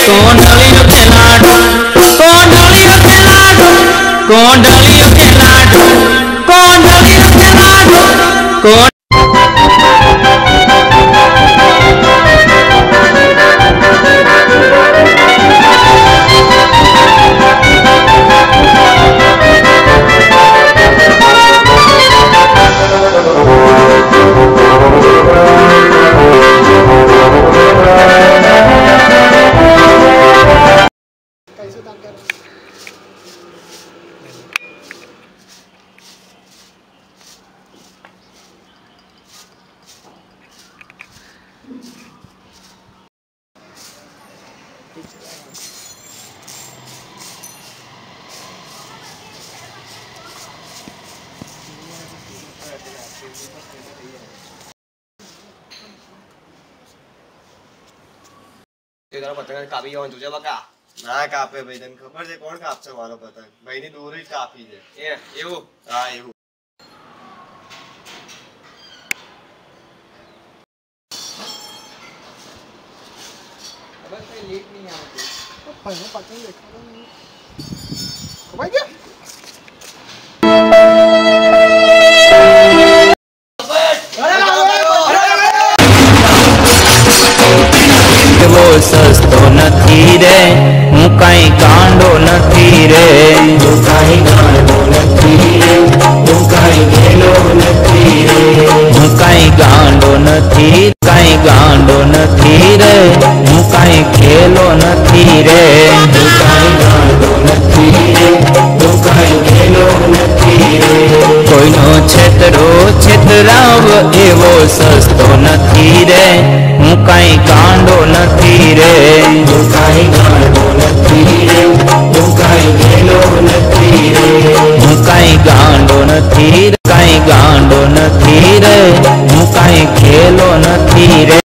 कोंडलियों के लाडू, कोंडलियों के लाडू, कोंडलियों के लाडू, कोंडलियों के लाडू, कोंड પતંગ કાપી જવાનું જોજે બકા. ના કાપે ભાઈ, તને ખબર છે કોણ કાપશે મારો પતંગ? ભાઈ ની દોરી જ કાપી છે. એવું? હા એવું. ખબર છે લેટ નહીં આવતી. ભાઈ નો પતંગ દેખાતો નહીં. ખબર છે? सस्तो नहीं रे, हूँ कहीं गांडो नहीं रे, हूँ कहीं गांडो नहीं रे, हूँ कहीं गेलो नहीं रे, हूँ कहीं गांडो नहीं, कहीं गांडो नहीं रे, हूँ कहीं खेलो नहीं रे, हूँ कहीं गांडो नहीं रे, हूँ कहीं खेलो नहीं रे, कोई नो छेतरो छेतराव एवो सस्तो नहीं रे, हूँ कहीं गांडो नहीं रे, हूँ कहीं गांडो नहीं रे, हूँ कहीं गेलो नहीं रे, हूँ कहीं गांडो नहीं, कहीं गांडो नहीं रे, हूँ कहीं खेलो नहीं रे।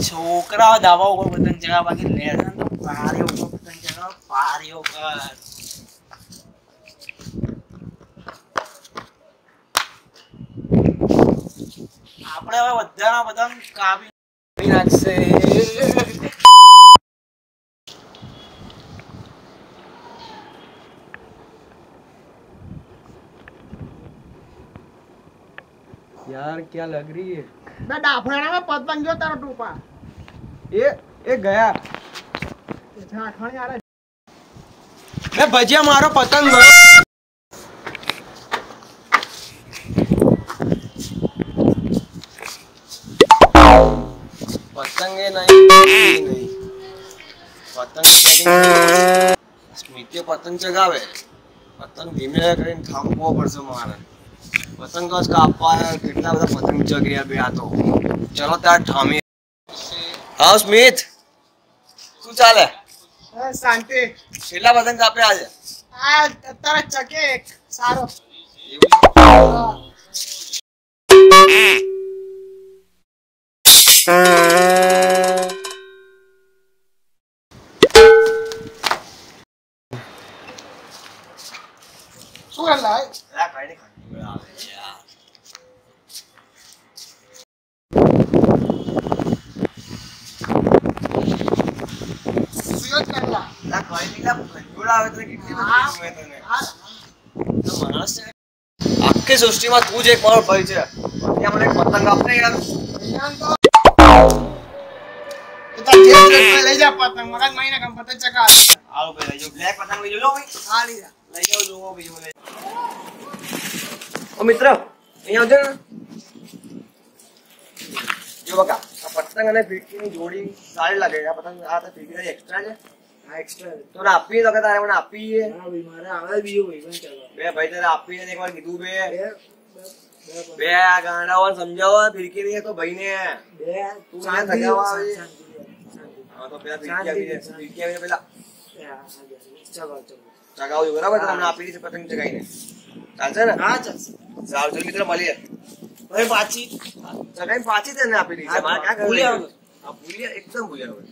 છોકરાઓ દાવા ઉપર પતંગ ચગાવવા બાકી લેસન તો પારે ઉપર પતંગ ચગાવ પારે ઉપર. આપણે હવે બધાના પતંગ કાપી નાખશે. यार क्या लग रही है? બે ડાફણાના में પતંગ જો તારો ટોપા એ ગયા. ઝાખણી આરે બે ભજીયા મારો પતંગ. પતંગ એ નહીં પતંગ સ્મિતે પતંગ ચગાવે. પતંગ ધીમે કરીને થાંભવો પડશે મારે. પતંગ તો કાપવા કેટલા બધા પતંગ ચગ્યા બે. આ તો ચલો ત્યાં ઠામી. હા સ્મિત, શું ચાલે? શાંતિ. કેટલા પતંગ કાપ્યા આજે? આ અત્યારે ચકે એક સારો. શું લાય? લા કાઈ નહીં આવે યાર. સુયોજ કરલા. લા કાઈ નહીં, લા ભંજોડા આવે તો કેટલી બધી ગમે તને. તો માણસ છે આખી સૃષ્ટિમાં તું જ એક મારો ભાઈ છે. ત્યાં મને એક પતંગ આપને યાર. લઈ જા પતંગ મગજ મહિના કમ પતંગ ચકા. આવો ભાઈ લઈ જાઓ. બ્લેક પતંગ લઈ જાઓ ભાઈ. હા લઈ જા. લઈ જાઓ જોવો ભાઈ. ઓ મિત્ર અહીંયા આવજો ને. જો બકા, આ પતંગ અને ફીરકીની જોડી સારી લાગે. આ પતંગ આ તો ફીરકી એક્સ્ટ્રા છે. હા એક્સ્ટ્રા. તો આપી તો કે તારે મને આપી છે. હા ભાઈ મારે આવે બીજો ભાઈ પણ ચાલો. બે ભાઈ તારે આપી છે. એકવાર કીધું બે આ ગાંડાઓ સમજાવો. ફીરકી નહીં તો ભાઈ ને બે તું ના થગાવા આવે. હા તો પેલા ફીરકી આપી દે. ફીરકી આપી પેલા ચગાવજો બરાબર તમને આપી દીધી પતંગ ચગાવીને ચાલશે ને હા ચાલશે સારું ચાલ મિત્ર મળીએ ભાઈ પાછી ચગાવી પાછી તેને આપી દીધી મારે ક્યાં ભૂલ્યા ભૂલ્યા ભૂલ્યા એકદમ ભૂલ્યા હવે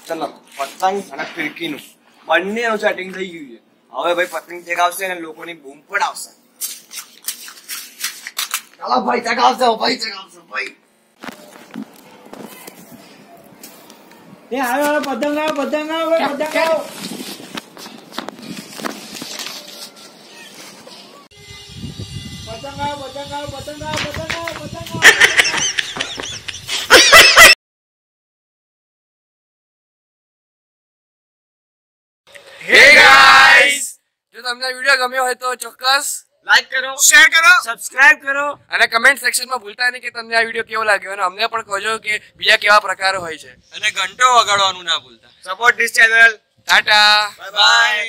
ચલો પતંગ અને ફિરકીનું બંનેનું સેટિંગ થઈ ગયું છે હવે ભાઈ પતંગ ચગાવશે અને લોકોની બૂમ પણ આવશે ચાલો ભાઈ ચગાવશે ભાઈ એ આવ્યો પતંગ આવો પતંગ આવો પતંગ આવો Hey guys! જો તમને વિડિયો ગમ્યો હોય તો ચોક્કસ લાઈક કરો શેર કરો સબસ્ક્રાઇબ કરો અને કમેન્ટ સેક્શનમાં ભૂલતા નહીં કે તમને આ વિડિયો કેવો લાગ્યો અને અમને પણ કહેજો કે બીજા કેવા પ્રકારો હોય છે અને ઘંટો વગાડવાનું ના ભૂલતા support this channel Tata bye bye